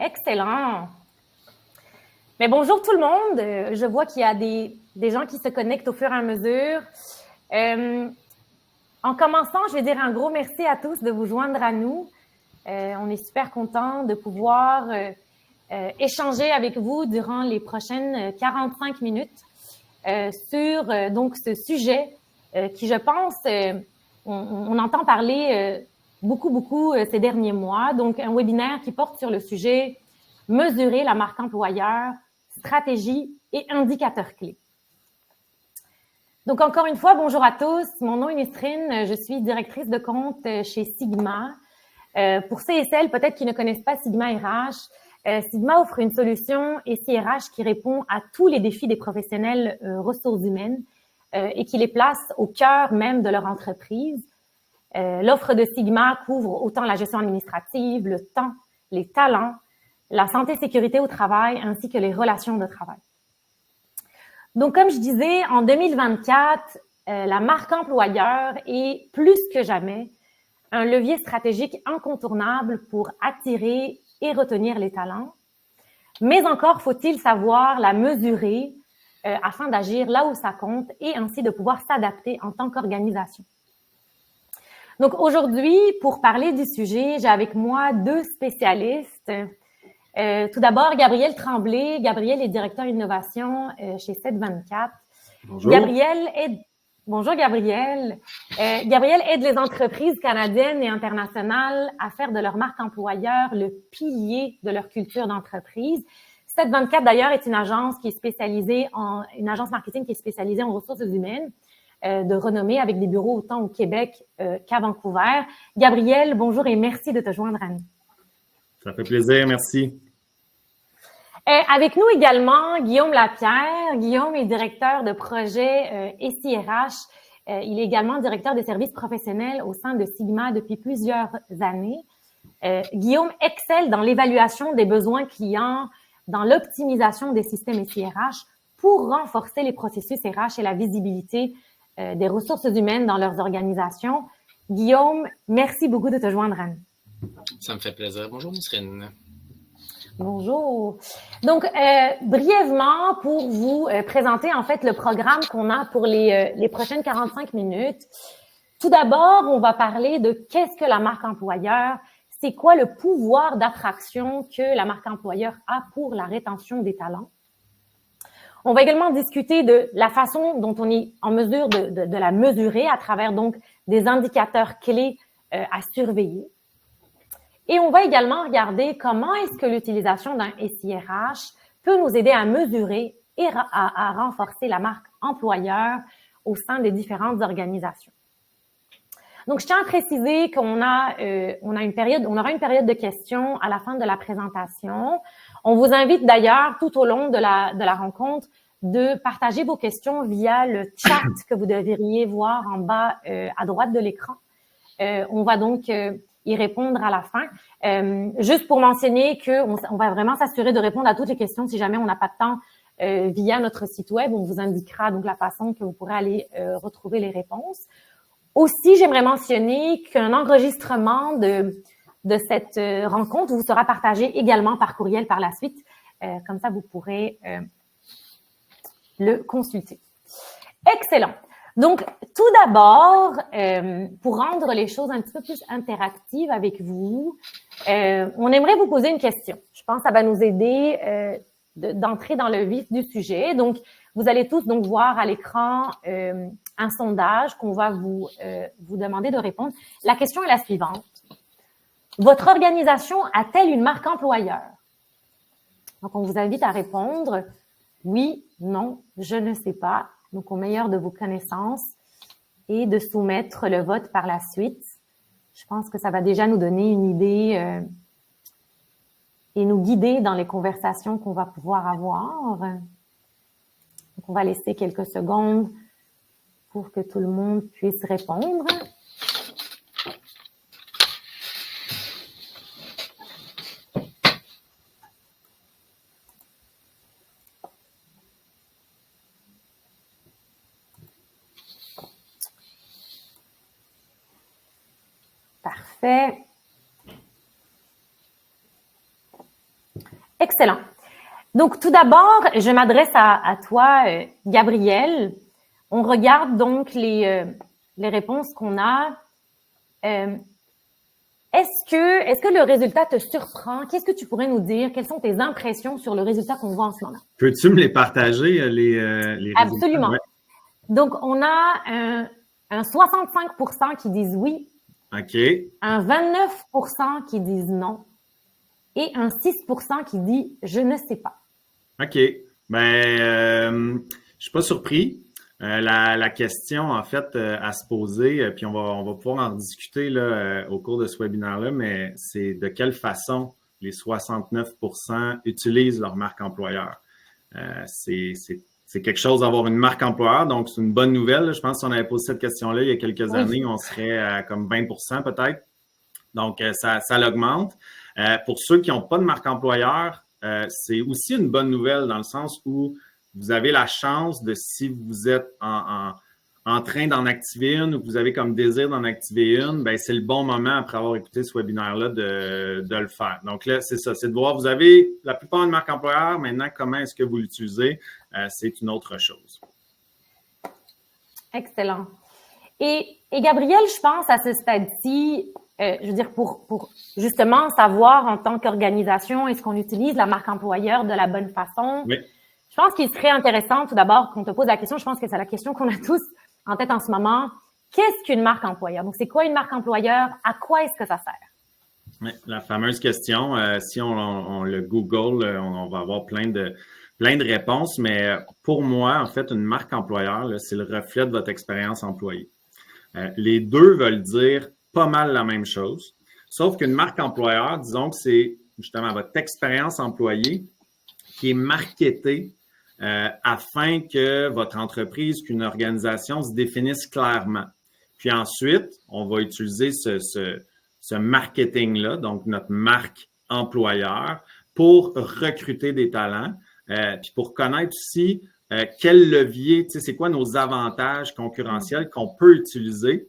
Excellent. Mais bonjour tout le monde. Je vois qu'il y a des gens qui se connectent au fur et à mesure. En commençant, je vais dire un gros merci à tous de vous joindre à nous. On est super contents de pouvoir échanger avec vous durant les prochaines 45 minutes sur donc ce sujet qui, je pense, on entend parler beaucoup ces derniers mois. Donc, un webinaire qui porte sur le sujet « Mesurer la marque employeur, stratégie et indicateurs clés ». Donc, encore une fois, bonjour à tous. Mon nom est Nisrine. Je suis directrice de compte chez Sigma. Pour ceux et celles peut-être qui ne connaissent pas Sigma RH, Sigma offre une solution SIRH qui répond à tous les défis des professionnels ressources humaines et qui les place au cœur même de leur entreprise. L'offre de Sigma couvre autant la gestion administrative, le temps, les talents, la santé et sécurité au travail ainsi que les relations de travail. Donc, comme je disais, en 2024, la marque employeur est plus que jamais un levier stratégique incontournable pour attirer et retenir les talents. Mais encore faut-il savoir la mesurer afin d'agir là où ça compte et ainsi de pouvoir s'adapter en tant qu'organisation. Donc aujourd'hui, pour parler du sujet, j'ai avec moi deux spécialistes. Tout d'abord, Gabriel Tremblay. Gabriel est directeur innovation chez 724. Bonjour. Bonjour Gabriel. Gabriel aide les entreprises canadiennes et internationales à faire de leur marque employeur le pilier de leur culture d'entreprise. 724 d'ailleurs est une agence marketing qui est spécialisée en ressources humaines de renommée avec des bureaux autant au Québec qu'à Vancouver. Gabriel, bonjour et merci de te joindre à nous. Ça fait plaisir, merci. Avec nous également, Guillaume Lapierre. Guillaume est directeur de projet SIRH. Il est également directeur des services professionnels au sein de Sigma depuis plusieurs années. Guillaume excelle dans l'évaluation des besoins clients, dans l'optimisation des systèmes SIRH pour renforcer les processus RH et la visibilité des ressources humaines dans leurs organisations. Guillaume, merci beaucoup de te joindre à nous. Ça me fait plaisir. Bonjour, Nisrine. Bonjour. Donc, brièvement, pour vous présenter en fait le programme qu'on a pour les prochaines 45 minutes. Tout d'abord, on va parler de qu'est-ce que la marque employeur, c'est quoi le pouvoir d'attraction que la marque employeur a pour la rétention des talents. On va également discuter de la façon dont on est en mesure de la mesurer à travers donc des indicateurs clés à surveiller. Et on va également regarder comment est-ce que l'utilisation d'un SIRH peut nous aider à mesurer et à renforcer la marque employeur au sein des différentes organisations. Donc, je tiens à préciser qu'on aura une période de questions à la fin de la présentation. On vous invite d'ailleurs tout au long de la rencontre de partager vos questions via le chat que vous devriez voir en bas à droite de l'écran. On va donc y répondre à la fin. Juste pour mentionner qu'on va vraiment s'assurer de répondre à toutes les questions si jamais on n'a pas de temps via notre site web. On vous indiquera donc la façon que vous pourrez aller retrouver les réponses. Aussi, j'aimerais mentionner qu'un enregistrement de cette rencontre vous sera partagé également par courriel par la suite. Comme ça, vous pourrez le consulter. Excellent. Donc, tout d'abord, pour rendre les choses un petit peu plus interactives avec vous, on aimerait vous poser une question. Je pense que ça va nous aider d'entrer dans le vif du sujet. Donc, vous allez tous donc voir à l'écran un sondage qu'on va vous demander de répondre. La question est la suivante. Votre organisation a-t-elle une marque employeur? Donc, on vous invite à répondre oui, non, je ne sais pas. Donc, au meilleur de vos connaissances et de soumettre le vote par la suite. Je pense que ça va déjà nous donner une idée et nous guider dans les conversations qu'on va pouvoir avoir. Donc, on va laisser quelques secondes pour que tout le monde puisse répondre. Parfait. Excellent. Donc, tout d'abord, je m'adresse à toi, Gabriel. On regarde donc les réponses qu'on a. Est-ce que le résultat te surprend? Qu'est-ce que tu pourrais nous dire? Quelles sont tes impressions sur le résultat qu'on voit en ce moment? Peux-tu me les partager, les résultats? Absolument. Ouais. Donc, on a un 65% qui disent oui, OK. un 29% qui disent non et un 6% qui dit « je ne sais pas ». OK. Je suis pas surpris. La question, en fait, à se poser, puis on va pouvoir en discuter là, au cours de ce webinaire-là, mais c'est de quelle façon les 69% utilisent leur marque employeur. C'est quelque chose d'avoir une marque employeur, donc c'est une bonne nouvelle. Je pense que si on avait posé cette question-là il y a quelques années, on serait à comme 20% peut-être. Donc, ça l'augmente. Pour ceux qui n'ont pas de marque employeur, c'est aussi une bonne nouvelle dans le sens où vous avez la chance de, si vous êtes en train d'en activer une ou que vous avez comme désir d'en activer une, ben c'est le bon moment après avoir écouté ce webinaire-là de le faire. Donc là, c'est ça, c'est de voir, vous avez la plupart une marque employeur, maintenant, comment est-ce que vous l'utilisez? C'est une autre chose. Excellent. Et Gabriel, je pense à ce stade-ci, je veux dire, pour justement savoir en tant qu'organisation, est-ce qu'on utilise la marque employeur de la bonne façon? Oui. Je pense qu'il serait intéressant tout d'abord qu'on te pose la question, je pense que c'est la question qu'on a tous en tête en ce moment. Qu'est-ce qu'une marque employeur? Donc, c'est quoi une marque employeur? À quoi est-ce que ça sert? Oui, la fameuse question, si on le Google, on va avoir plein de réponses, mais pour moi, en fait, une marque employeur, là, c'est le reflet de votre expérience employée. Les deux veulent dire pas mal la même chose, sauf qu'une marque employeur, disons que c'est justement votre expérience employée qui est marketée afin que votre entreprise, qu'une organisation se définisse clairement. Puis ensuite, on va utiliser ce marketing-là, donc notre marque employeur, pour recruter des talents, puis pour connaître aussi quel levier, tu sais, c'est quoi nos avantages concurrentiels qu'on peut utiliser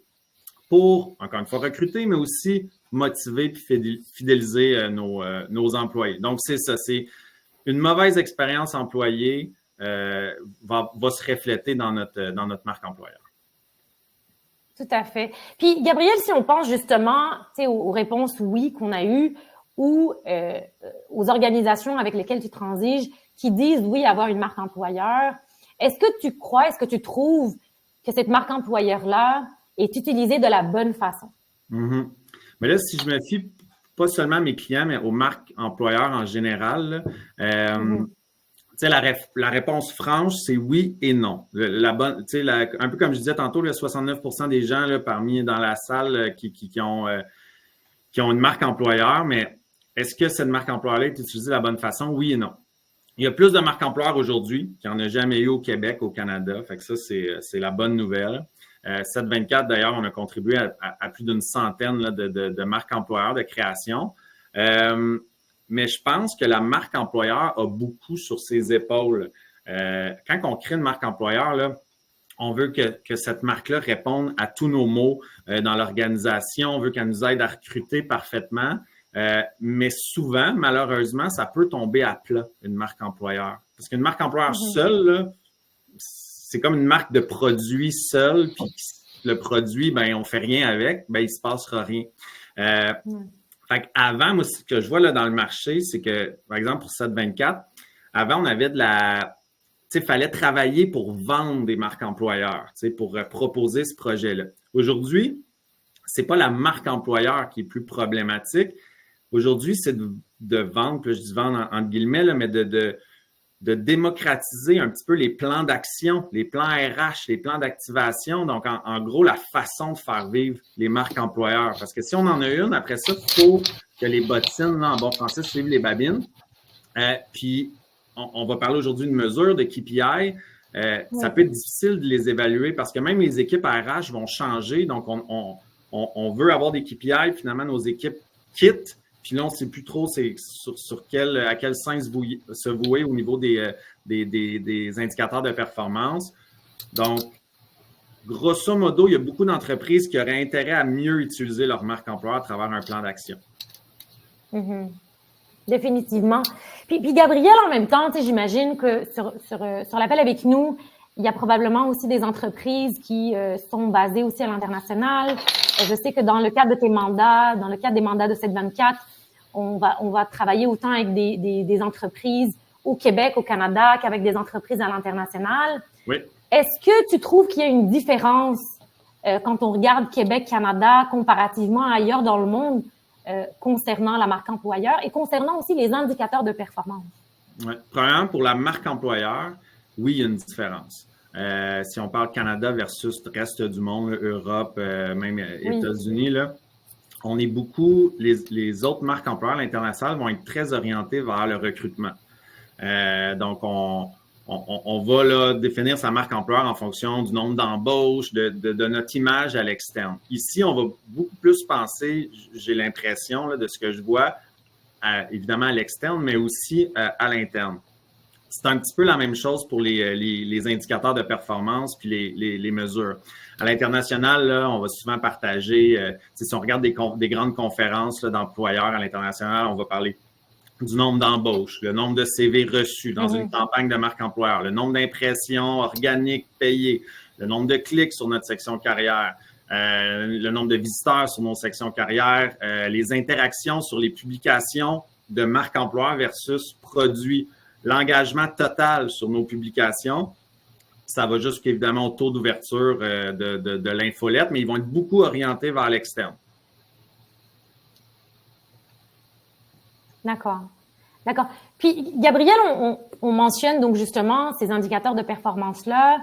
pour, encore une fois, recruter, mais aussi motiver puis fidéliser nos employés. Donc, c'est ça, c'est une mauvaise expérience employée va se refléter dans notre marque employeur. Tout à fait. Puis, Gabriel, si on pense justement aux réponses oui qu'on a eues ou aux organisations avec lesquelles tu transiges qui disent oui avoir une marque employeur, est-ce que tu trouves que cette marque employeur-là est utilisée de la bonne façon? Mm-hmm. Mais là, si je me fie pas seulement à mes clients, mais aux marques employeurs en général, tu sais, la réponse franche, c'est oui et non. Un peu comme je disais tantôt, 69% des gens là, parmi dans la salle qui ont une marque employeur, mais est-ce que cette marque employeur-là est utilisée de la bonne façon? Oui et non. Il y a plus de marques employeurs aujourd'hui qu'il n'y en a jamais eu au Québec, au Canada. Fait que ça, c'est la bonne nouvelle. 724, d'ailleurs, on a contribué à plus d'une centaine là, de marques employeurs de création. Mais je pense que la marque employeur a beaucoup sur ses épaules. Quand on crée une marque employeur, là, on veut que cette marque-là réponde à tous nos mots dans l'organisation. On veut qu'elle nous aide à recruter parfaitement. Mais souvent, malheureusement, ça peut tomber à plat, une marque employeur. Parce qu'une marque employeur seule, là, c'est comme une marque de produit seule, puis le produit, ben, on fait rien avec, ben, il se passera rien. Fait qu'avant, moi, ce que je vois là dans le marché, c'est que, par exemple, pour 724, avant, on avait tu sais, il fallait travailler pour vendre des marques employeurs, tu sais, pour proposer ce projet-là. Aujourd'hui, c'est pas la marque employeur qui est plus problématique. Aujourd'hui, c'est de vendre, puis là, je dis vendre entre guillemets, là, mais de démocratiser un petit peu les plans d'action, les plans RH, les plans d'activation. Donc, en gros, la façon de faire vivre les marques employeurs. Parce que si on en a une, après ça, il faut que les bottines, là, en bon français, suivent les babines. Puis, on va parler aujourd'hui de mesures, de KPI. Ça peut être difficile de les évaluer parce que même les équipes RH vont changer. Donc, on veut avoir des KPI. Finalement, nos équipes quittent. Puis là, on ne sait plus trop à quel sein se vouer au niveau des indicateurs de performance. Donc, grosso modo, il y a beaucoup d'entreprises qui auraient intérêt à mieux utiliser leur marque employeur à travers un plan d'action. Définitivement. Puis Gabriel, en même temps, j'imagine que sur l'appel avec nous, il y a probablement aussi des entreprises qui sont basées aussi à l'international. Je sais que dans le cadre de tes mandats, dans le cadre des mandats de 724, on va travailler autant avec des entreprises au Québec, au Canada, qu'avec des entreprises à l'international. Oui. Est-ce que tu trouves qu'il y a une différence quand on regarde Québec-Canada comparativement à ailleurs dans le monde concernant la marque employeur et concernant aussi les indicateurs de performance? Oui. Premièrement, pour la marque employeur, oui, il y a une différence. Si on parle Canada versus le reste du monde, Europe, même États-Unis, là, on est beaucoup, les autres marques employeurs internationales vont être très orientées vers le recrutement. Donc, on va là, définir sa marque employeur en fonction du nombre d'embauches, de notre image à l'externe. Ici, on va beaucoup plus penser, j'ai l'impression là, de ce que je vois, évidemment à l'externe, mais aussi à l'interne. C'est un petit peu la même chose pour les indicateurs de performance puis les mesures. À l'international, là, on va souvent partager, si on regarde des grandes conférences là, d'employeurs à l'international, on va parler du nombre d'embauches, le nombre de CV reçus dans une campagne de marque employeur, le nombre d'impressions organiques payées, le nombre de clics sur notre section carrière, le nombre de visiteurs sur nos sections carrière, les interactions sur les publications de marque employeur versus produits, l'engagement total sur nos publications. Ça va jusqu'évidemment au taux d'ouverture de l'infolette, mais ils vont être beaucoup orientés vers l'externe. D'accord. Puis, Gabriel, on mentionne donc justement ces indicateurs de performance-là,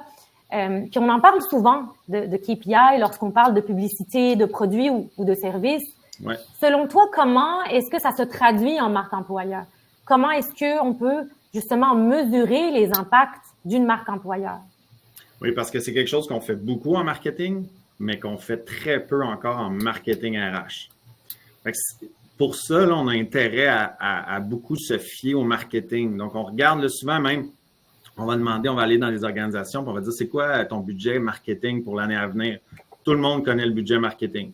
puis on en parle souvent de KPI lorsqu'on parle de publicité, de produits ou de services. Ouais. Selon toi, comment est-ce que ça se traduit en marque employeur? Comment est-ce qu'on peut justement mesurer les impacts d'une marque employeur? Oui, parce que c'est quelque chose qu'on fait beaucoup en marketing, mais qu'on fait très peu encore en marketing RH. Fait que pour ça, là, on a intérêt à beaucoup se fier au marketing. Donc, on regarde là, souvent même, on va demander, on va aller dans les organisations, puis on va dire, c'est quoi ton budget marketing pour l'année à venir? Tout le monde connaît le budget marketing.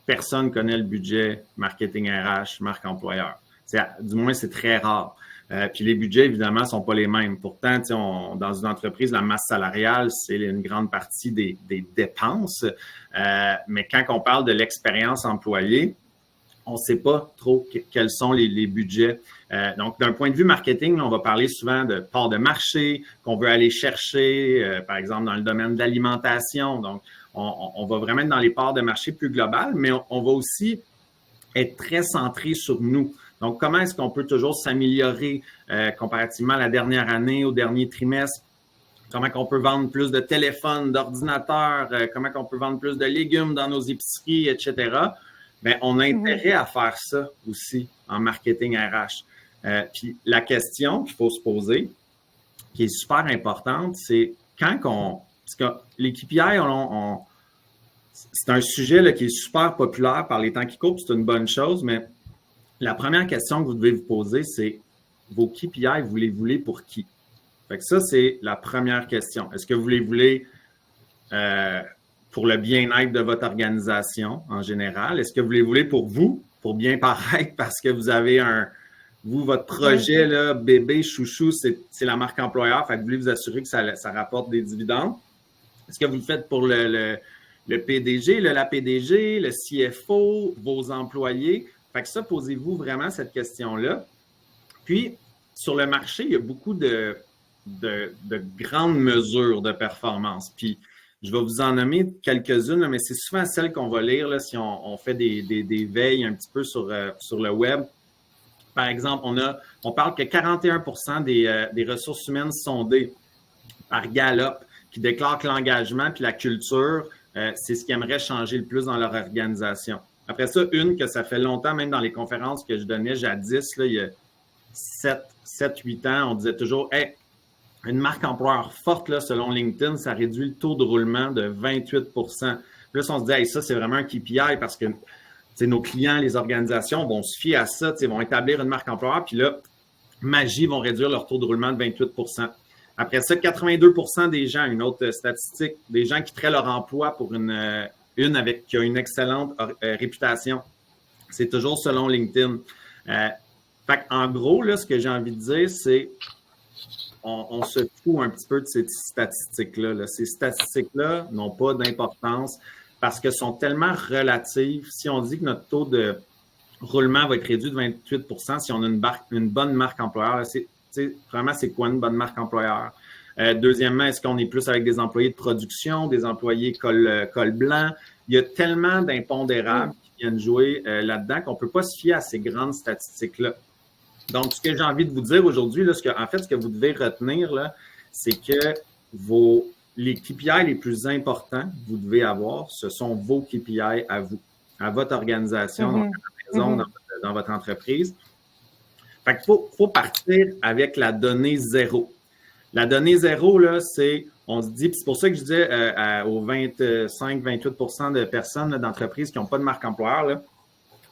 Personne connaît le budget marketing RH, marque employeur. Du moins, c'est très rare. Puis les budgets, évidemment, ne sont pas les mêmes. Pourtant, dans une entreprise, la masse salariale, c'est une grande partie des dépenses. Mais quand on parle de l'expérience employée, on ne sait pas trop quels sont les budgets. Donc, d'un point de vue marketing, on va parler souvent de part de marché qu'on veut aller chercher, par exemple, dans le domaine de l'alimentation. Donc, on va vraiment être dans les parts de marché plus globales, mais on va aussi être très centré sur nous. Donc, comment est-ce qu'on peut toujours s'améliorer comparativement à la dernière année, au dernier trimestre? Comment on peut vendre plus de téléphones, d'ordinateurs, comment on peut vendre plus de légumes dans nos épiceries, etc. Bien, on a intérêt à faire ça aussi en marketing RH. Puis la question qu'il faut se poser, qui est super importante, c'est quand parce que les KPI, c'est un sujet là, qui est super populaire par les temps qui courent, c'est une bonne chose, mais la première question que vous devez vous poser, c'est vos KPI, vous les voulez pour qui? Fait que ça, c'est la première question. Est-ce que vous les voulez pour le bien-être de votre organisation en général? Est-ce que vous les voulez pour vous, pour bien paraître parce que vous avez votre projet, là, bébé, chouchou, c'est la marque employeur, fait que vous voulez vous assurer que ça rapporte des dividendes? Est-ce que vous le faites pour le PDG, la PDG, le CFO, vos employés? Fait que ça, posez-vous vraiment cette question-là. Puis, sur le marché, il y a beaucoup de grandes mesures de performance. Puis, je vais vous en nommer quelques-unes, mais c'est souvent celles qu'on va lire là, si on fait des veilles un petit peu sur le web. Par exemple, on parle que 41% des ressources humaines sondées par Gallup qui déclarent que l'engagement puis la culture, c'est ce qu'ils aimeraient changer le plus dans leur organisation. Après ça, que ça fait longtemps, même dans les conférences que je donnais jadis, là, il y a 7-8 ans, on disait toujours « Hey, une marque employeur forte, là, selon LinkedIn, ça réduit le taux de roulement de 28 ». Puis là, on se dit hey, ça, c'est vraiment un KPI parce que nos clients, les organisations vont se fier à ça, vont établir une marque employeur, puis là, magie, vont réduire leur taux de roulement de 28 %. Après ça, 82 % des gens, une autre statistique, des gens qui créent leur emploi pour qui a une excellente réputation. C'est toujours selon LinkedIn. Fait en gros, là, ce que j'ai envie de dire, c'est on se fout un petit peu de ces statistiques-là. Là. Ces statistiques-là n'ont pas d'importance parce qu'elles sont tellement relatives. Si on dit que notre taux de roulement va être réduit de 28 si on a une bonne marque employeur, vraiment, c'est quoi une bonne marque employeur? Deuxièmement, est-ce qu'on est plus avec des employés de production, des employés col blanc? Il y a tellement d'impondérables qui viennent jouer là-dedans qu'on ne peut pas se fier à ces grandes statistiques-là. Donc, ce que j'ai envie de vous dire aujourd'hui, là, ce que vous devez retenir, là, c'est que les KPI les plus importants que vous devez avoir, ce sont vos KPI à vous, à votre organisation, dans votre maison, dans votre entreprise. Fait qu'il faut partir avec la donnée zéro. La donnée zéro, là, on se dit, puis c'est pour ça que je disais aux 25-28 de personnes là, d'entreprises qui n'ont pas de marque employeur, là,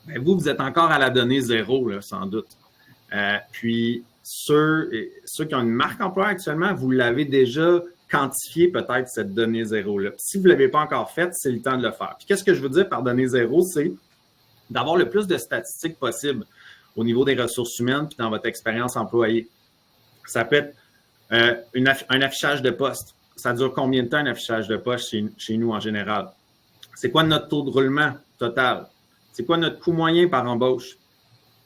ben vous êtes encore à la donnée zéro, là, sans doute. Puis, ceux qui ont une marque employeur actuellement, vous l'avez déjà quantifié peut-être cette donnée zéro-là. Si vous ne l'avez pas encore faite, c'est le temps de le faire. Puis, qu'est-ce que je veux dire par donnée zéro? C'est d'avoir le plus de statistiques possible au niveau des ressources humaines puis dans votre expérience employée. Ça peut être un affichage de poste. Ça dure combien de temps un affichage de poste chez nous en général? C'est quoi notre taux de roulement total? C'est quoi notre coût moyen par embauche?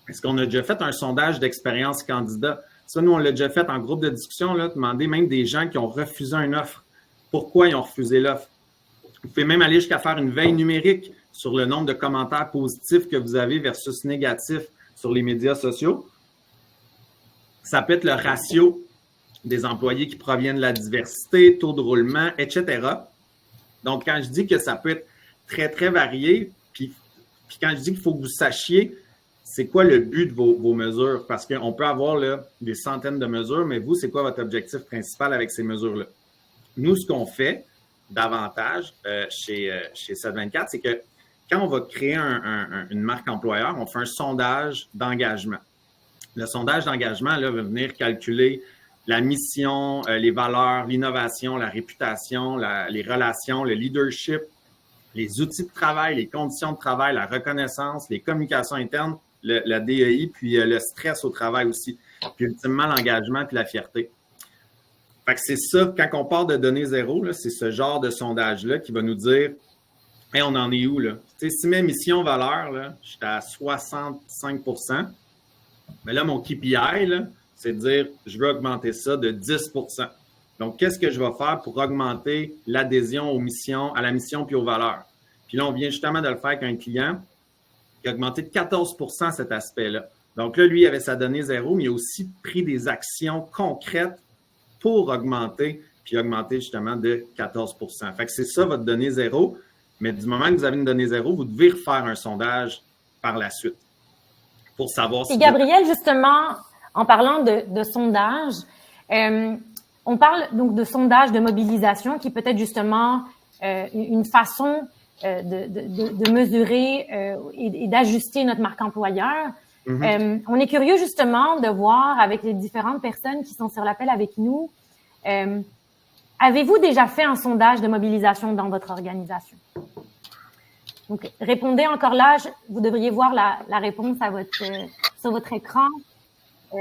Est-ce qu'on a déjà fait un sondage d'expérience candidat? Ça, nous, on l'a déjà fait en groupe de discussion, là, demander même des gens qui ont refusé une offre. Pourquoi ils ont refusé l'offre? Vous pouvez même aller jusqu'à faire une veille numérique sur le nombre de commentaires positifs que vous avez versus négatifs sur les médias sociaux. Ça peut être le ratio des employés qui proviennent de la diversité, taux de roulement, etc. Donc, quand je dis que ça peut être très, très varié, puis quand je dis qu'il faut que vous sachiez c'est quoi le but de vos mesures? Parce qu'on peut avoir là, des centaines de mesures, mais vous, c'est quoi votre objectif principal avec ces mesures-là? Nous, ce qu'on fait davantage chez 724, c'est que quand on va créer une marque employeur, on fait un sondage d'engagement. Le sondage d'engagement là, va venir calculer la mission, les valeurs, l'innovation, la réputation, les relations, le leadership, les outils de travail, les conditions de travail, la reconnaissance, les communications internes, la DEI, puis le stress au travail aussi, puis ultimement l'engagement puis la fierté. Fait que c'est ça, quand on part de données zéro, là, c'est ce genre de sondage-là qui va nous dire hey, on en est où là? Tu sais, si mes missions valeurs, là, j'étais à 65 %, mais là, mon KPI, là, c'est de dire je veux augmenter ça de 10 %. Donc, qu'est-ce que je vais faire pour augmenter l'adhésion aux missions, à la mission puis aux valeurs? Puis là, on vient justement de le faire avec un client qui a augmenté de 14 % cet aspect-là. Donc là, lui, il avait sa donnée zéro, mais il a aussi pris des actions concrètes pour augmenter justement de 14 %. Fait que c'est ça votre donnée zéro, mais du moment que vous avez une donnée zéro, vous devez refaire un sondage par la suite pour savoir si... Et Gabriel, justement, en parlant de sondage, on parle donc de sondage de mobilisation qui peut être justement une façon de mesurer et d'ajuster notre marque employeur. Mm-hmm. On est curieux justement de voir avec les différentes personnes qui sont sur l'appel avec nous, avez-vous déjà fait un sondage de mobilisation dans votre organisation? Donc, répondez encore là, vous devriez voir la réponse sur votre écran. Ça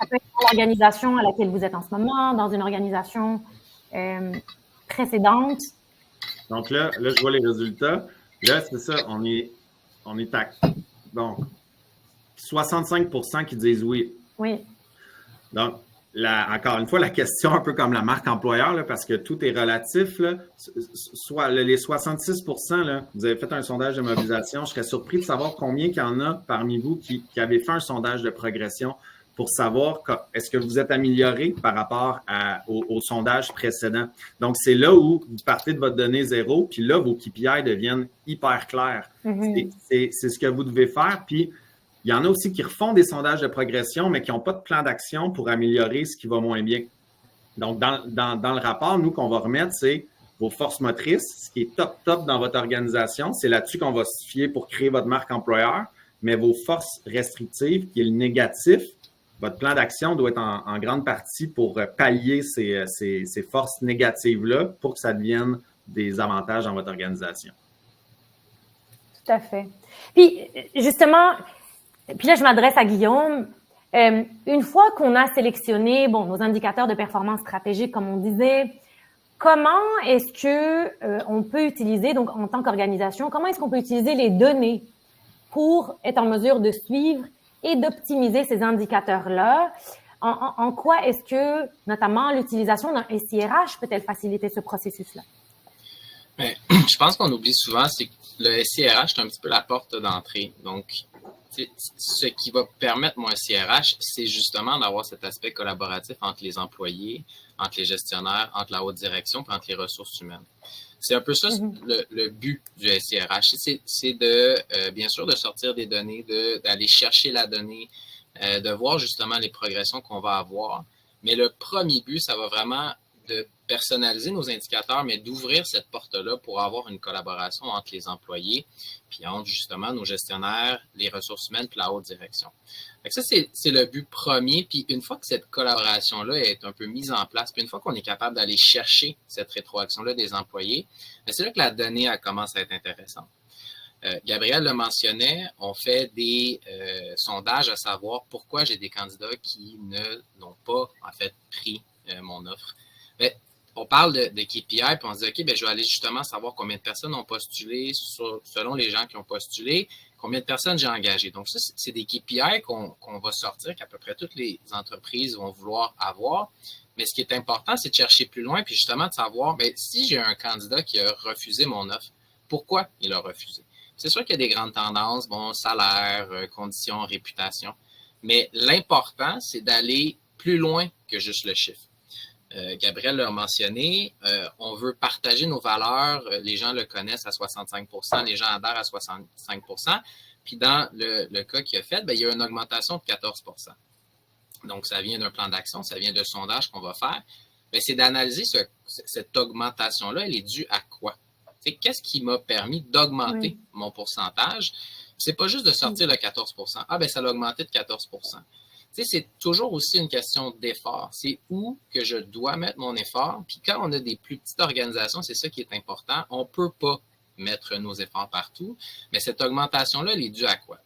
peut être dans l'organisation à laquelle vous êtes en ce moment, dans une organisation précédente. Donc là, je vois les résultats. Là, c'est ça, on est à donc 65 % qui disent oui. Oui. Donc, encore une fois, la question un peu comme la marque employeur, là, parce que tout est relatif. Là, soit les 66 % là, vous avez fait un sondage de mobilisation. Je serais surpris de savoir combien il y en a parmi vous qui avaient fait un sondage de progression pour savoir est-ce que vous êtes amélioré par rapport au sondage précédent. Donc, c'est là où vous partez de votre donnée zéro, puis là, vos KPI deviennent hyper clairs. Mm-hmm. C'est ce que vous devez faire. Puis, il y en a aussi qui refont des sondages de progression, mais qui n'ont pas de plan d'action pour améliorer ce qui va moins bien. Donc, dans le rapport, nous, qu'on va remettre, c'est vos forces motrices, ce qui est top dans votre organisation. C'est là-dessus qu'on va se fier pour créer votre marque employeur. Mais vos forces restrictives, qui est le négatif, votre plan d'action doit être en grande partie pour pallier ces forces négatives-là pour que ça devienne des avantages dans votre organisation. Tout à fait. Puis, justement, Puis là, je m'adresse à Guillaume. Une fois qu'on a sélectionné nos indicateurs de performance stratégique, comme on disait, comment est-ce que on peut utiliser, donc en tant qu'organisation, comment est-ce qu'on peut utiliser les données pour être en mesure de suivre et d'optimiser ces indicateurs-là? En quoi est-ce que, notamment, l'utilisation d'un SIRH peut-elle faciliter ce processus-là? Mais, je pense qu'on oublie souvent, c'est que le SIRH, c'est un petit peu la porte d'entrée. Donc, ce qui va permettre, moi, un SIRH, c'est justement d'avoir cet aspect collaboratif entre les employés, entre les gestionnaires, entre la haute direction, puis entre les ressources humaines. C'est un peu ça le but du SIRH. C'est de, bien sûr, de sortir des données, d'aller chercher la donnée, de voir justement les progressions qu'on va avoir. Mais le premier but, ça va vraiment de personnaliser nos indicateurs, mais d'ouvrir cette porte-là pour avoir une collaboration entre les employés, puis entre justement nos gestionnaires, les ressources humaines, puis la haute direction. Donc ça, c'est le but premier. Puis une fois que cette collaboration-là est un peu mise en place, puis une fois qu'on est capable d'aller chercher cette rétroaction-là des employés, c'est là que la donnée elle commence à être intéressante. Gabriel le mentionnait, on fait des sondages à savoir pourquoi j'ai des candidats qui n'ont pas en fait pris mon offre. Mais on parle de KPI, puis on se dit, OK, je vais aller justement savoir combien de personnes ont postulé selon les gens qui ont postulé, combien de personnes j'ai engagées. Donc, ça, c'est des KPI qu'on va sortir, qu'à peu près toutes les entreprises vont vouloir avoir. Mais ce qui est important, c'est de chercher plus loin, puis justement de savoir, si j'ai un candidat qui a refusé mon offre, pourquoi il a refusé? C'est sûr qu'il y a des grandes tendances, salaire, conditions, réputation. Mais l'important, c'est d'aller plus loin que juste le chiffre. Gabriel l'a mentionné, on veut partager nos valeurs, les gens le connaissent à 65 %, les gens adhèrent à 65 %. Puis dans le cas qu'il a fait, il y a une augmentation de 14 %. Donc, ça vient d'un plan d'action, ça vient de sondage qu'on va faire. C'est d'analyser cette augmentation-là, elle est due à quoi? Qu'est-ce qui m'a permis d'augmenter mon pourcentage? C'est pas juste de sortir le 14 %. Ça l'a augmenté de 14 %. C'est toujours aussi une question d'effort. C'est où que je dois mettre mon effort. Puis quand on a des plus petites organisations, c'est ça qui est important. On ne peut pas mettre nos efforts partout. Mais cette augmentation-là, elle est due à quoi?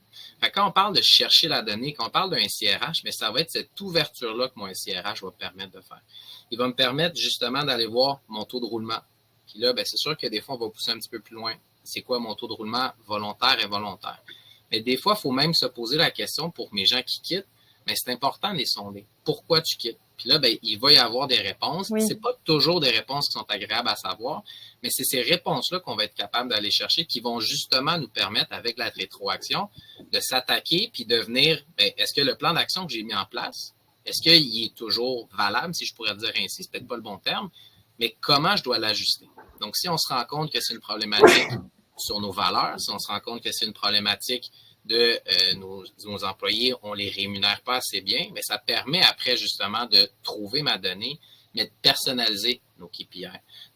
Quand on parle de chercher la donnée, quand on parle d'un SIRH, ça va être cette ouverture-là que mon SIRH va me permettre de faire. Il va me permettre justement d'aller voir mon taux de roulement. Puis là, c'est sûr que des fois, on va pousser un petit peu plus loin. C'est quoi mon taux de roulement volontaire et involontaire? Mais des fois, il faut même se poser la question pour mes gens qui quittent, mais c'est important de les sonder. Pourquoi tu quittes? Puis là, il va y avoir des réponses. Oui. C'est pas toujours des réponses qui sont agréables à savoir, mais c'est ces réponses-là qu'on va être capable d'aller chercher qui vont justement nous permettre, avec la rétroaction, de s'attaquer puis de venir, est-ce que le plan d'action que j'ai mis en place, est-ce qu'il est toujours valable, si je pourrais dire ainsi, c'est peut-être pas le bon terme, mais comment je dois l'ajuster? Donc, si on se rend compte que c'est une problématique sur nos valeurs, si on se rend compte que c'est une problématique de nos employés, on les rémunère pas assez bien, mais ça permet après justement de trouver ma donnée, mais de personnaliser nos KPI.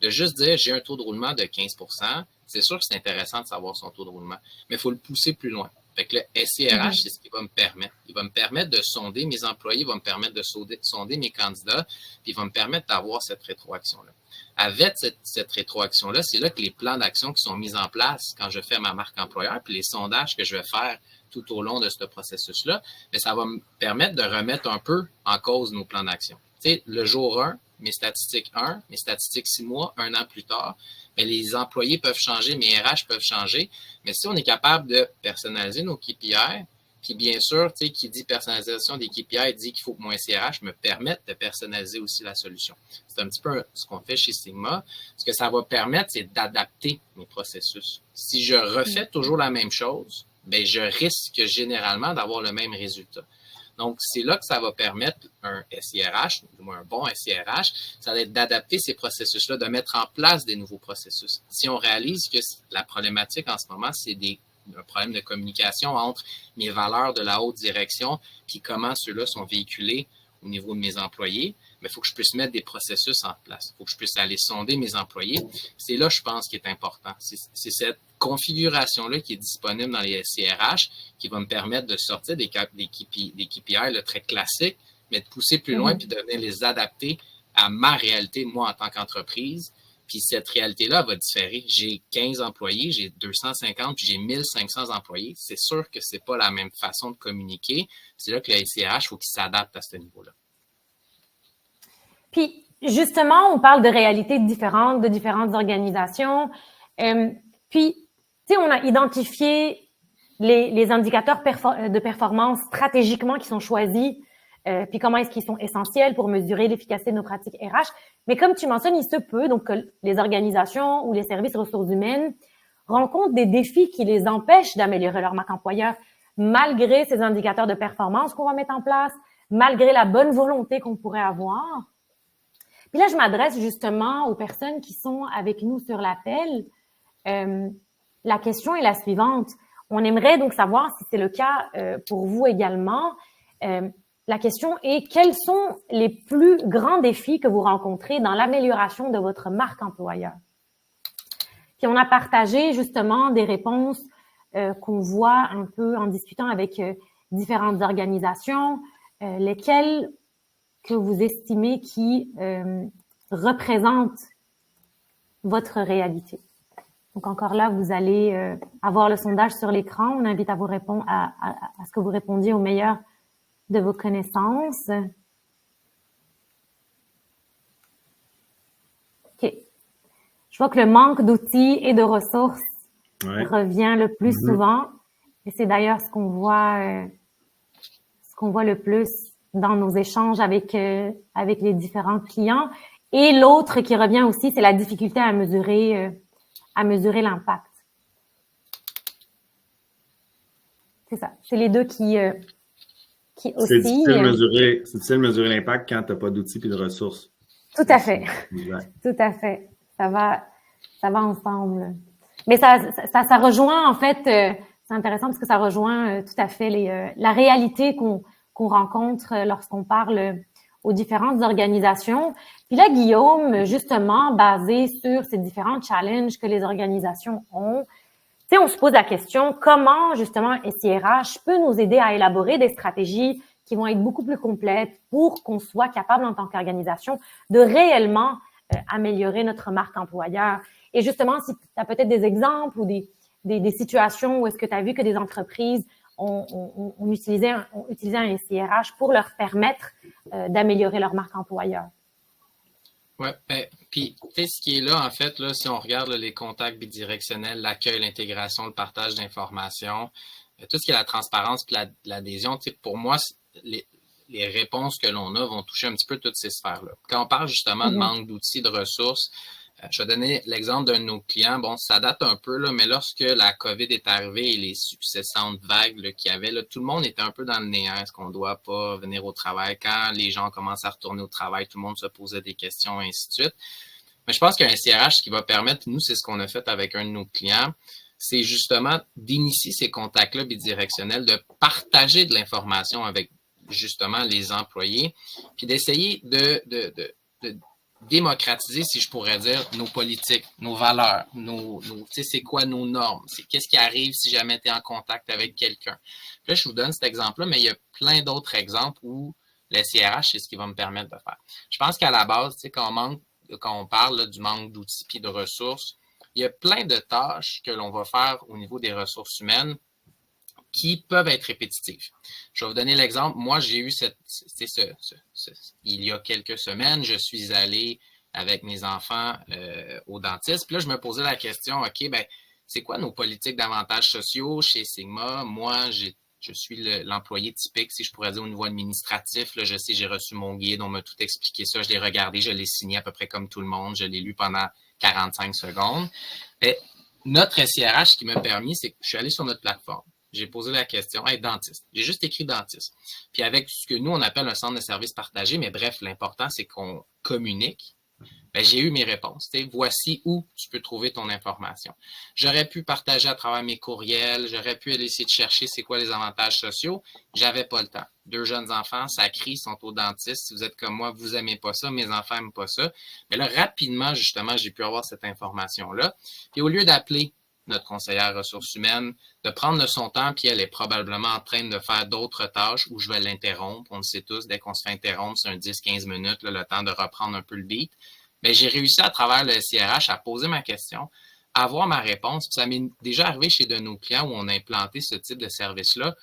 De juste dire, j'ai un taux de roulement de 15 %, c'est sûr que c'est intéressant de savoir son taux de roulement, mais il faut le pousser plus loin. Fait que le SIRH, c'est ce qui va me permettre. Il va me permettre de sonder mes employés, il va me permettre de sonder mes candidats, puis il va me permettre d'avoir cette rétroaction-là. Avec cette rétroaction-là, c'est là que les plans d'action qui sont mis en place quand je fais ma marque employeur, puis les sondages que je vais faire tout au long de ce processus-là, ça va me permettre de remettre un peu en cause nos plans d'action. Tu sais, le jour 1, mes statistiques 1, mes statistiques 6 mois, 1 an plus tard, les employés peuvent changer, mes RH peuvent changer, mais si on est capable de personnaliser nos KPI, puis bien sûr, tu sais, qui dit personnalisation des KPI dit qu'il faut que mon SIRH me permette de personnaliser aussi la solution. C'est un petit peu ce qu'on fait chez Sigma. Ce que ça va permettre, c'est d'adapter mes processus. Si je refais toujours la même chose, je risque généralement d'avoir le même résultat. Donc, c'est là que ça va permettre un SIRH, du moins un bon SIRH, ça va être d'adapter ces processus-là, de mettre en place des nouveaux processus. Si on réalise que la problématique en ce moment, c'est un problème de communication entre mes valeurs de la haute direction puis comment ceux-là sont véhiculés au niveau de mes employés, il faut que je puisse mettre des processus en place. Il faut que je puisse aller sonder mes employés. C'est là, je pense, qui est important. C'est cette configuration-là qui est disponible dans les SIRH qui va me permettre de sortir des KPI là, très classiques, mais de pousser plus loin puis de venir les adapter à ma réalité, moi, en tant qu'entreprise, Puis cette réalité-là va différer. J'ai 15 employés, j'ai 250, puis j'ai 1500 employés. C'est sûr que c'est pas la même façon de communiquer. C'est là que le SIRH, il faut qu'il s'adapte à ce niveau-là. Puis, justement, on parle de réalités différentes, de différentes organisations. Puis, tu sais, on a identifié les indicateurs de performance stratégiquement qui sont choisis, puis comment est-ce qu'ils sont essentiels pour mesurer l'efficacité de nos pratiques RH. Mais comme tu mentionnes, il se peut donc que les organisations ou les services ressources humaines rencontrent des défis qui les empêchent d'améliorer leur marque employeur, malgré ces indicateurs de performance qu'on va mettre en place, malgré la bonne volonté qu'on pourrait avoir. Puis là, je m'adresse justement aux personnes qui sont avec nous sur l'appel. La question est la suivante. On aimerait donc savoir si c'est le cas pour vous également. La question est, quels sont les plus grands défis que vous rencontrez dans l'amélioration de votre marque employeur? Puis on a partagé justement des réponses qu'on voit un peu en discutant avec différentes organisations, lesquelles que vous estimez qui représentent votre réalité. Donc, encore là, vous allez avoir le sondage sur l'écran. On invite à vous répondre à ce que vous répondiez au meilleur de vos connaissances. OK. Je vois que le manque d'outils et de ressources revient le plus souvent. Et c'est d'ailleurs ce qu'on voit le plus dans nos échanges avec les différents clients. Et l'autre qui revient aussi, c'est la difficulté à mesurer l'impact. C'est ça. C'est les deux qui aussi. C'est difficile de mesurer l'impact quand tu n'as pas d'outils et de ressources. Tout à fait. Exact. Tout à fait. Ça va ensemble. Mais ça rejoint, en fait, c'est intéressant parce que ça rejoint tout à fait la réalité qu'on rencontre lorsqu'on parle aux différentes organisations. Puis là, Guillaume, justement, basé sur ces différents challenges que les organisations ont, tu sais, on se pose la question, comment, justement, SIRH peut nous aider à élaborer des stratégies qui vont être beaucoup plus complètes pour qu'on soit capable, en tant qu'organisation, de réellement améliorer notre marque employeur. Et justement, si tu as peut-être des exemples ou des situations où est-ce que tu as vu que des entreprises ont utilisé un SIRH pour leur permettre d'améliorer leur marque employeur. Oui, puis tu sais, ce qui est là, en fait, là, si on regarde là, les contacts bidirectionnels, l'accueil, l'intégration, le partage d'informations, tout ce qui est la transparence et l'adhésion, tu sais, pour moi, les réponses que l'on a vont toucher un petit peu toutes ces sphères-là. Quand on parle justement de manque d'outils, de ressources, je vais donner l'exemple d'un de nos clients. Bon, ça date un peu, là, mais lorsque la COVID est arrivée et les successantes vagues qu'il y avait, là, tout le monde était un peu dans le néant. Est-ce qu'on ne doit pas venir au travail? Quand les gens commencent à retourner au travail, tout le monde se posait des questions, et ainsi de suite. Mais je pense qu'un SIRH, ce qui va permettre, nous, c'est ce qu'on a fait avec un de nos clients, c'est justement d'initier ces contacts-là bidirectionnels, de partager de l'information avec justement les employés, puis d'essayer de démocratiser, si je pourrais dire, nos politiques, nos valeurs, tu sais, c'est quoi nos normes, c'est qu'est-ce qui arrive si jamais tu es en contact avec quelqu'un. Là, je vous donne cet exemple-là, mais il y a plein d'autres exemples où le SIRH, c'est ce qui va me permettre de faire. Je pense qu'à la base, tu sais, quand on parle là, du manque d'outils et de ressources, il y a plein de tâches que l'on va faire au niveau des ressources humaines qui peuvent être répétitives. Je vais vous donner l'exemple. Moi, j'ai eu il y a quelques semaines, je suis allé avec mes enfants au dentiste. Puis là, je me posais la question, OK, ben, c'est quoi nos politiques d'avantages sociaux chez Sigma? Moi, je suis l'employé typique, si je pourrais dire, au niveau administratif. Là, je sais, j'ai reçu mon guide, on m'a tout expliqué ça, je l'ai regardé, je l'ai signé à peu près comme tout le monde, je l'ai lu pendant 45 secondes. Et notre SIRH, ce qui m'a permis, c'est que je suis allé sur notre plateforme. J'ai posé la question, hey, dentiste. J'ai juste écrit dentiste. Puis avec ce que nous, on appelle un centre de services partagé, mais bref, l'important, c'est qu'on communique. Ben, j'ai eu mes réponses. T'sais, voici où tu peux trouver ton information. J'aurais pu partager à travers mes courriels, j'aurais pu aller essayer de chercher c'est quoi les avantages sociaux. J'avais pas le temps. 2 jeunes enfants, ça crie, sont au dentiste. Si vous êtes comme moi, vous aimez pas ça, mes enfants aiment pas ça. Mais là, rapidement, justement, j'ai pu avoir cette information-là. Puis au lieu d'appeler notre conseillère ressources humaines, de prendre son temps, puis elle est probablement en train de faire d'autres tâches où je vais l'interrompre. On le sait tous, dès qu'on se fait interrompre, c'est un 10-15 minutes, là, le temps de reprendre un peu le beat. Mais j'ai réussi à travers le SIRH à poser ma question, à avoir ma réponse. Puis ça m'est déjà arrivé chez de nos clients où on a implanté ce type de service-là,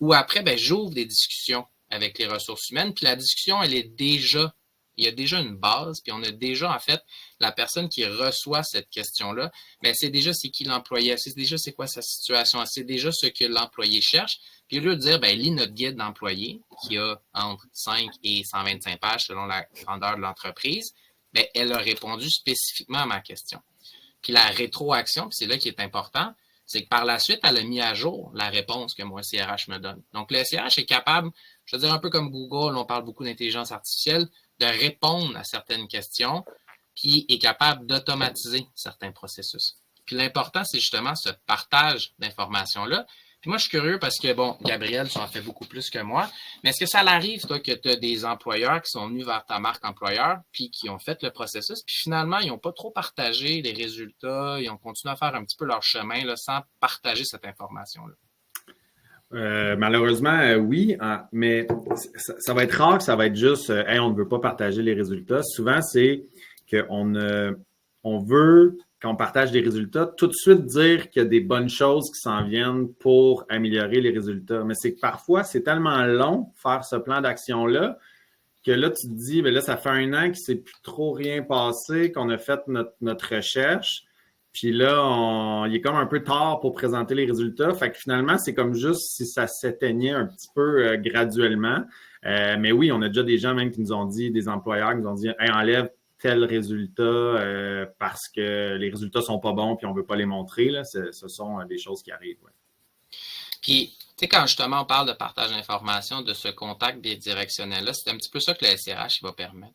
où après, ben, j'ouvre des discussions avec les ressources humaines, puis la discussion, il y a déjà une base, puis on a déjà, en fait, la personne qui reçoit cette question-là, ben, c'est déjà c'est qui l'employé, c'est déjà c'est quoi sa situation, c'est déjà ce que l'employé cherche. Puis au lieu de dire, ben, lis notre guide d'employé, qui a entre 5 et 125 pages selon la grandeur de l'entreprise, ben, elle a répondu spécifiquement à ma question. Puis la rétroaction, puis c'est là qui est important, c'est que par la suite, elle a mis à jour la réponse que mon SIRH me donne. Donc, le SIRH est capable, je veux dire un peu comme Google, on parle beaucoup d'intelligence artificielle, de répondre à certaines questions, puis est capable d'automatiser certains processus. Puis l'important, c'est justement ce partage d'informations-là. Puis moi, je suis curieux parce que, bon, Gabriel, tu en fais beaucoup plus que moi, mais est-ce que ça arrive, toi, que tu as des employeurs qui sont venus vers ta marque employeur, puis qui ont fait le processus, puis finalement, ils n'ont pas trop partagé les résultats, ils ont continué à faire un petit peu leur chemin là, sans partager cette information-là? Malheureusement, oui, mais ça va être rare que ça va être juste hey, on ne veut pas partager les résultats. Souvent, c'est on veut, quand on partage des résultats, tout de suite dire qu'il y a des bonnes choses qui s'en viennent pour améliorer les résultats. Mais c'est que parfois, c'est tellement long faire ce plan d'action-là que là, tu te dis, ben là, ça fait 1 an qu'il ne s'est plus trop rien passé, qu'on a fait notre recherche. Puis là, il est comme un peu tard pour présenter les résultats. Fait que finalement, c'est comme juste si ça s'éteignait un petit peu graduellement. Mais oui, on a déjà des gens même qui nous ont dit, des employeurs qui nous ont dit hey, enlève tel résultat parce que les résultats sont pas bons puis on veut pas les montrer. Là. Ce sont des choses qui arrivent. Ouais. Puis, tu sais, quand justement on parle de partage d'informations, de ce contact bidirectionnel-là, c'est un petit peu ça que le SIRH va permettre.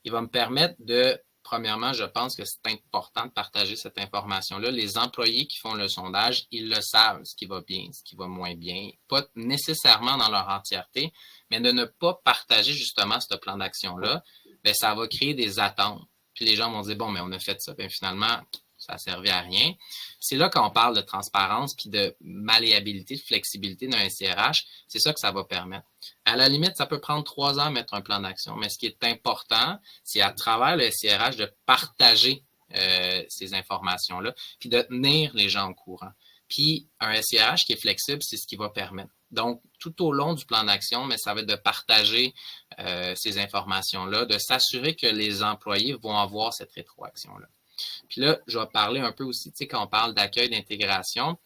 Il va me permettre de premièrement, je pense que c'est important de partager cette information-là. Les employés qui font le sondage, ils le savent, ce qui va bien, ce qui va moins bien, pas nécessairement dans leur entièreté, mais de ne pas partager justement ce plan d'action-là, bien, ça va créer des attentes. Puis les gens vont dire, bon, mais on a fait ça, bien finalement, ça n'a servi à rien. C'est là qu'on parle de transparence puis de malléabilité, de flexibilité d'un SIRH. C'est ça que ça va permettre. À la limite, ça peut prendre 3 ans à mettre un plan d'action, mais ce qui est important, c'est à travers le SIRH de partager ces informations-là puis de tenir les gens au courant. Puis un SIRH qui est flexible, c'est ce qui va permettre. Donc, tout au long du plan d'action, mais ça va être de partager ces informations-là, de s'assurer que les employés vont avoir cette rétroaction-là. Puis là, je vais parler un peu aussi, tu sais, quand on parle d'accueil, d'intégration,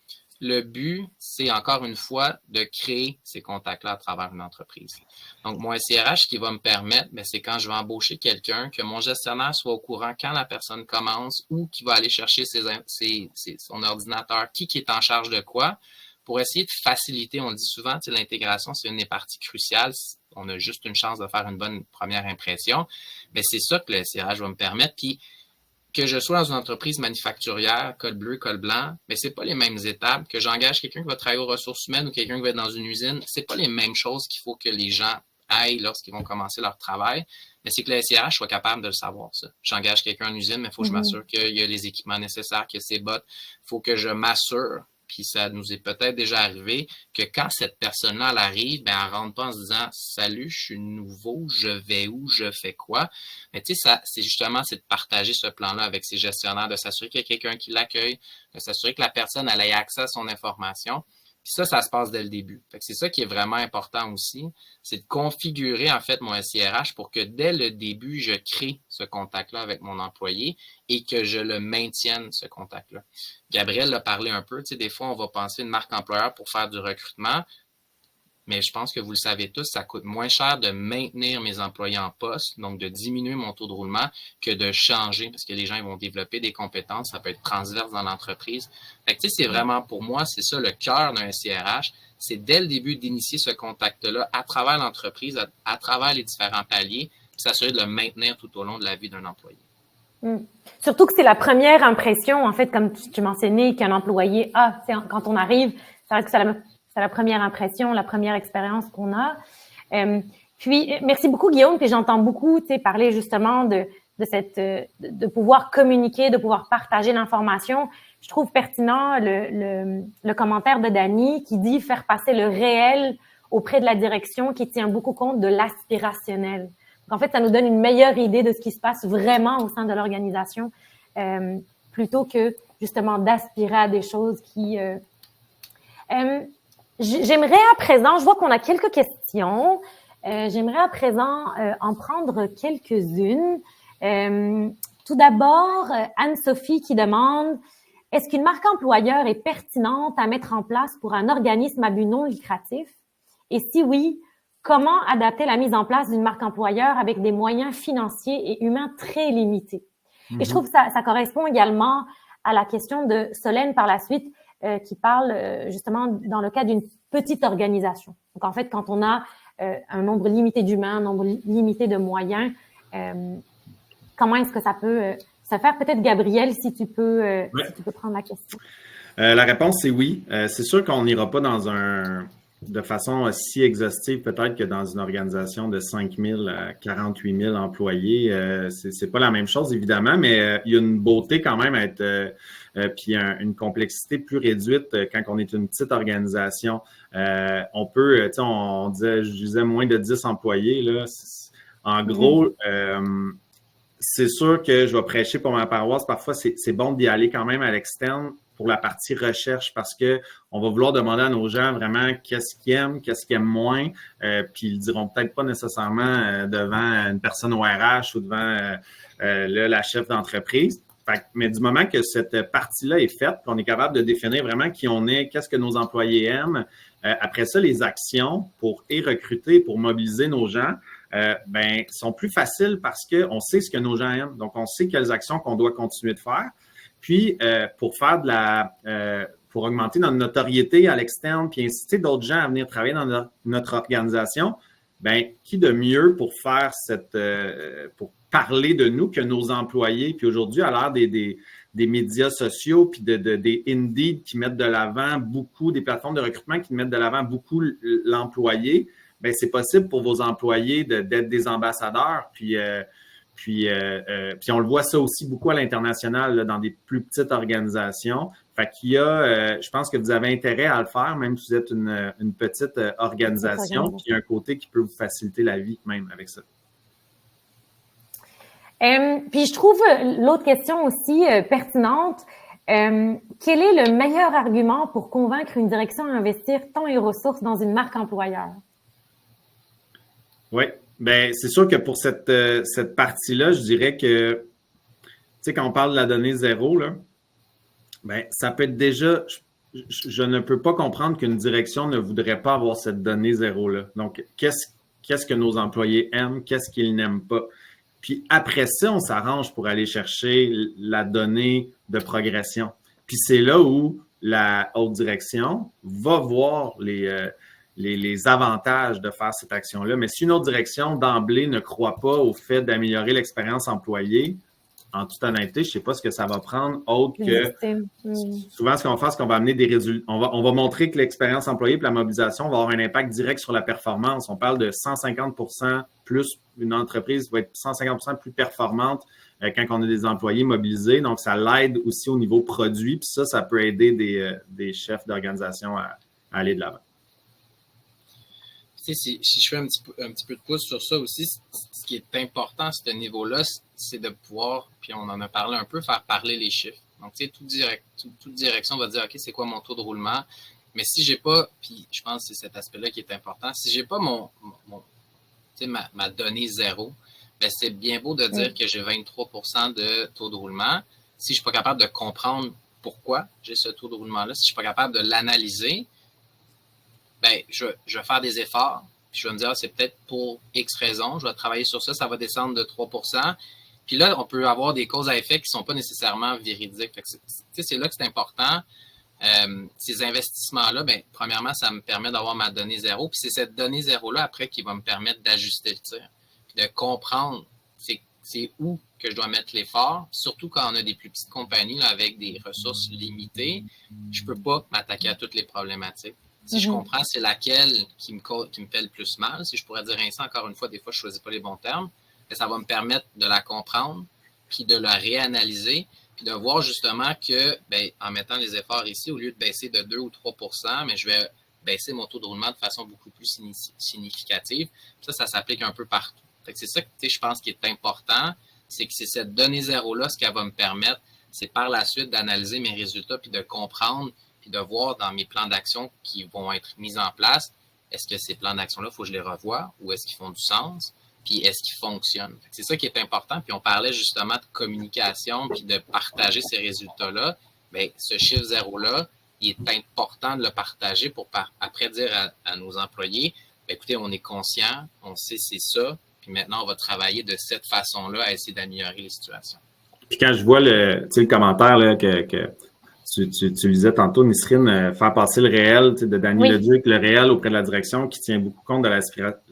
le but, c'est encore une fois de créer ces contacts-là à travers une entreprise. Donc, mon SIRH, ce qui va me permettre, bien, c'est quand je vais embaucher quelqu'un, que mon gestionnaire soit au courant quand la personne commence ou qui va aller chercher son ordinateur, qui est en charge de quoi, pour essayer de faciliter, on le dit souvent, tu sais, l'intégration, c'est une des parties cruciales. On a juste une chance de faire une bonne première impression. Mais c'est ça que le SIRH va me permettre. Puis, que je sois dans une entreprise manufacturière, col bleu, col blanc, mais c'est pas les mêmes étapes. Que j'engage quelqu'un qui va travailler aux ressources humaines ou quelqu'un qui va être dans une usine, c'est pas les mêmes choses qu'il faut que les gens aillent lorsqu'ils vont commencer leur travail. Mais c'est que le SIRH soit capable de le savoir, ça. J'engage quelqu'un en usine, mais il faut que je m'assure qu'il y a les équipements nécessaires, qu'il y a ses bottes. Il faut que je m'assure, puis ça nous est peut-être déjà arrivé, que quand cette personne-là elle arrive, ben, elle ne rentre pas en se disant « Salut, je suis nouveau, je vais où, je fais quoi? » Mais tu sais, ça, c'est justement c'est de partager ce plan-là avec ses gestionnaires, de s'assurer qu'il y a quelqu'un qui l'accueille, de s'assurer que la personne elle ait accès à son information. Puis ça se passe dès le début. Fait que c'est ça qui est vraiment important aussi, c'est de configurer en fait mon SIRH pour que dès le début, je crée ce contact-là avec mon employé et que je le maintienne, ce contact-là. Gabriel l'a parlé un peu, tu sais, des fois, on va penser une marque employeur pour faire du recrutement, mais je pense que vous le savez tous, ça coûte moins cher de maintenir mes employés en poste, donc de diminuer mon taux de roulement, que de changer, parce que les gens ils vont développer des compétences, ça peut être transverse dans l'entreprise. Fait que, tu sais, c'est vraiment, pour moi, c'est ça le cœur d'un SIRH, c'est dès le début d'initier ce contact-là à travers l'entreprise, à travers les différents paliers, puis s'assurer de le maintenir tout au long de la vie d'un employé. Surtout que c'est la première impression, en fait, comme tu mentionnais, qu'un employé a. Quand on arrive, c'est vrai que c'est la première impression, la première expérience qu'on a. Puis, merci beaucoup, Guillaume. Puis j'entends beaucoup, tu sais, parler justement de pouvoir communiquer, de pouvoir partager l'information. Je trouve pertinent le commentaire de Dani qui dit faire passer le réel auprès de la direction qui tient beaucoup compte de l'aspirationnel. En fait, ça nous donne une meilleure idée de ce qui se passe vraiment au sein de l'organisation, plutôt que justement d'aspirer à des choses qui... j'aimerais à présent, je vois qu'on a quelques questions, j'aimerais à présent en prendre quelques-unes. Tout d'abord, Anne-Sophie qui demande: est-ce qu'une marque employeur est pertinente à mettre en place pour un organisme à but non lucratif? Et si oui, comment adapter la mise en place d'une marque employeur avec des moyens financiers et humains très limités? Et je trouve que ça correspond également à la question de Solène par la suite, qui parle justement dans le cas d'une petite organisation. Donc, en fait, quand on a un nombre limité d'humains, un nombre limité de moyens, comment est-ce que ça peut se faire? Peut-être, Gabriel, si tu peux prendre la question. La réponse, c'est oui. C'est sûr qu'on n'ira pas de façon si exhaustive peut-être que dans une organisation de 5 000 à 48 000 employés. C'est pas la même chose, évidemment, mais il y a une beauté quand même à être, puis une complexité plus réduite quand on est une petite organisation. On peut, tu sais, je disais moins de 10 employés, là. En gros, c'est sûr que je vais prêcher pour ma paroisse. Parfois, c'est bon d'y aller quand même à l'externe pour la partie recherche parce que on va vouloir demander à nos gens vraiment qu'est-ce qu'ils aiment, qu'est-ce qu'ils aiment moins, puis ils le diront peut-être pas nécessairement devant une personne au RH ou devant la chef d'entreprise. Mais du moment que cette partie-là est faite, qu'on est capable de définir vraiment qui on est, qu'est-ce que nos employés aiment, après ça, les actions pour recruter, pour mobiliser nos gens, sont plus faciles parce qu'on sait ce que nos gens aiment. Donc, on sait quelles actions qu'on doit continuer de faire. Puis, pour faire pour augmenter notre notoriété à l'externe, puis inciter d'autres gens à venir travailler dans notre organisation, qui de mieux pour faire pour parler de nous que nos employés. Puis aujourd'hui, à l'ère des médias sociaux, puis des Indeed qui mettent de l'avant beaucoup, des plateformes de recrutement qui mettent de l'avant beaucoup l'employé, c'est possible pour vos employés d'être des ambassadeurs. Puis on le voit ça aussi beaucoup à l'international, là, dans des plus petites organisations. Fait qu'il y a, je pense que vous avez intérêt à le faire, même si vous êtes une petite organisation. Puis il y a un côté qui peut vous faciliter la vie même avec ça. Puis je trouve l'autre question aussi pertinente. Quel est le meilleur argument pour convaincre une direction à investir temps et ressources dans une marque employeur? Oui, c'est sûr que pour cette partie-là, je dirais que, tu sais, quand on parle de la donnée zéro, là, ça peut être déjà, je ne peux pas comprendre qu'une direction ne voudrait pas avoir cette donnée zéro-là. Donc, qu'est-ce que nos employés aiment, qu'est-ce qu'ils n'aiment pas? Puis après ça, on s'arrange pour aller chercher la donnée de progression. Puis c'est là où la haute direction va voir les avantages de faire cette action-là. Mais si une autre direction, d'emblée, ne croit pas au fait d'améliorer l'expérience employée, en toute honnêteté, je ne sais pas ce que ça va prendre autre que... Souvent, ce qu'on va faire, c'est qu'on va amener des résultats. On va montrer que l'expérience employée et la mobilisation va avoir un impact direct sur la performance. On parle de 150 plus. Une entreprise va être 150 plus performante quand on a des employés mobilisés. Donc, ça l'aide aussi au niveau produit. Puis ça peut aider des chefs d'organisation à aller de l'avant. Si je fais un petit peu de pouce sur ça aussi, ce qui est important à ce niveau-là, c'est de pouvoir, puis on en a parlé un peu, faire parler les chiffres. Donc, tu sais, toute direction va dire, OK, c'est quoi mon taux de roulement? Mais si j'ai pas, puis je pense que c'est cet aspect-là qui est important, si j'ai pas ma donnée zéro, c'est bien beau de dire que j'ai 23% de taux de roulement. Si je suis pas capable de comprendre pourquoi j'ai ce taux de roulement-là, si je suis pas capable de l'analyser, je vais faire des efforts. Puis je vais me dire, c'est peut-être pour X raisons. Je vais travailler sur ça. Ça va descendre de 3%. Puis là, on peut avoir des causes à effet qui ne sont pas nécessairement véridiques. C'est là que c'est important. Ces investissements-là, premièrement, ça me permet d'avoir ma donnée zéro. Puis c'est cette donnée zéro-là, après, qui va me permettre d'ajuster le tir. Puis de comprendre c'est où que je dois mettre l'effort. Surtout quand on a des plus petites compagnies là, avec des ressources limitées. Je ne peux pas m'attaquer à toutes les problématiques. Si je comprends c'est laquelle qui me fait le plus mal, si je pourrais dire ainsi, encore une fois, des fois, je ne choisis pas les bons termes, mais ça va me permettre de la comprendre, puis de la réanalyser, puis de voir justement que, en mettant les efforts ici, au lieu de baisser de 2 ou 3%, mais je vais baisser mon taux de roulement de façon beaucoup plus significative. Ça s'applique un peu partout. Fait que c'est ça que je pense qui est important, c'est que c'est cette donnée zéro-là, ce qu'elle va me permettre, c'est par la suite d'analyser mes résultats, puis de comprendre, puis de voir dans mes plans d'action qui vont être mis en place, est-ce que ces plans d'action-là, il faut que je les revoie, ou est-ce qu'ils font du sens, puis est-ce qu'ils fonctionnent. C'est ça qui est important, puis on parlait justement de communication, puis de partager ces résultats-là. Bien, ce chiffre zéro-là, il est important de le partager pour après dire à nos employés, bien, écoutez, on est conscient, on sait c'est ça, puis maintenant on va travailler de cette façon-là à essayer d'améliorer les situations. Puis quand je vois le commentaire là, que tu lisais tantôt, Nisrine, faire passer le réel de Danny Leduc, le réel auprès de la direction qui tient beaucoup compte de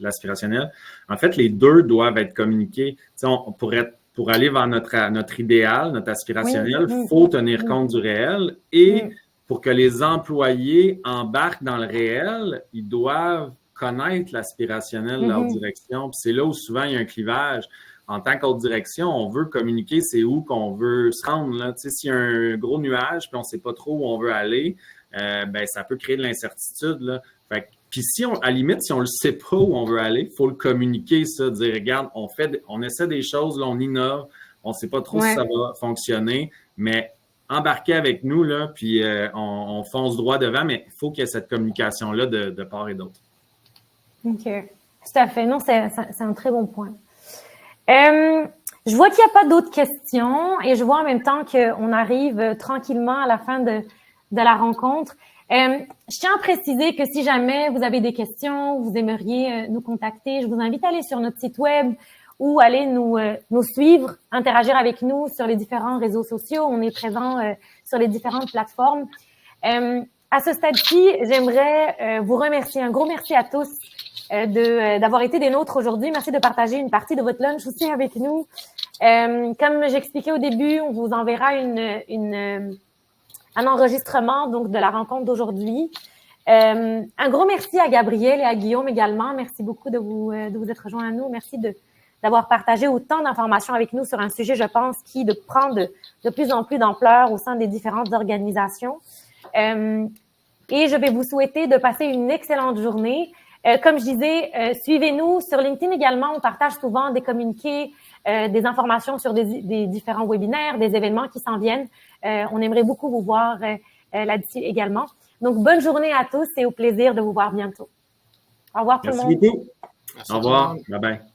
l'aspirationnel. En fait, les deux doivent être communiqués. Pour aller vers notre idéal, notre aspirationnel, il faut tenir compte du réel. Et pour que les employés embarquent dans le réel, ils doivent connaître l'aspirationnel de leur direction. Puis c'est là où souvent il y a un clivage. En tant qu'autre direction, on veut communiquer c'est où qu'on veut se rendre. Là. Tu sais, s'il y a un gros nuage puis on ne sait pas trop où on veut aller, ben ça peut créer de l'incertitude. Là. Fait que, puis si à la limite, si on ne le sait pas où on veut aller, il faut le communiquer, ça, dire regarde, on essaie des choses, là, on innove, on ne sait pas trop si ça va fonctionner, mais embarquez avec nous, là, puis on fonce droit devant, mais il faut qu'il y ait cette communication-là de part et d'autre. OK. Tout à fait. Non, c'est un très bon point. Je vois qu'il n'y a pas d'autres questions et je vois en même temps qu'on arrive tranquillement à la fin de la rencontre. Je tiens à préciser que si jamais vous avez des questions, vous aimeriez nous contacter, je vous invite à aller sur notre site web ou aller nous suivre, interagir avec nous sur les différents réseaux sociaux. On est présent sur les différentes plateformes. À ce stade-ci, j'aimerais vous remercier. Un gros merci à tous d'avoir été des nôtres aujourd'hui. Merci de partager une partie de votre lunch aussi avec nous. Comme j'expliquais au début, on vous enverra un enregistrement donc de la rencontre d'aujourd'hui. Un gros merci à Gabriel et à Guillaume également. Merci beaucoup de vous être rejoints à nous. Merci d'avoir partagé autant d'informations avec nous sur un sujet, je pense, qui prend de plus en plus d'ampleur au sein des différentes organisations. Et je vais vous souhaiter de passer une excellente journée. Comme je disais, suivez-nous sur LinkedIn également. On partage souvent des communiqués, des informations sur des différents webinaires, des événements qui s'en viennent. On aimerait beaucoup vous voir là-dessus également. Donc, bonne journée à tous et au plaisir de vous voir bientôt. Au revoir tout le monde. Merci beaucoup. Au revoir. Bye-bye.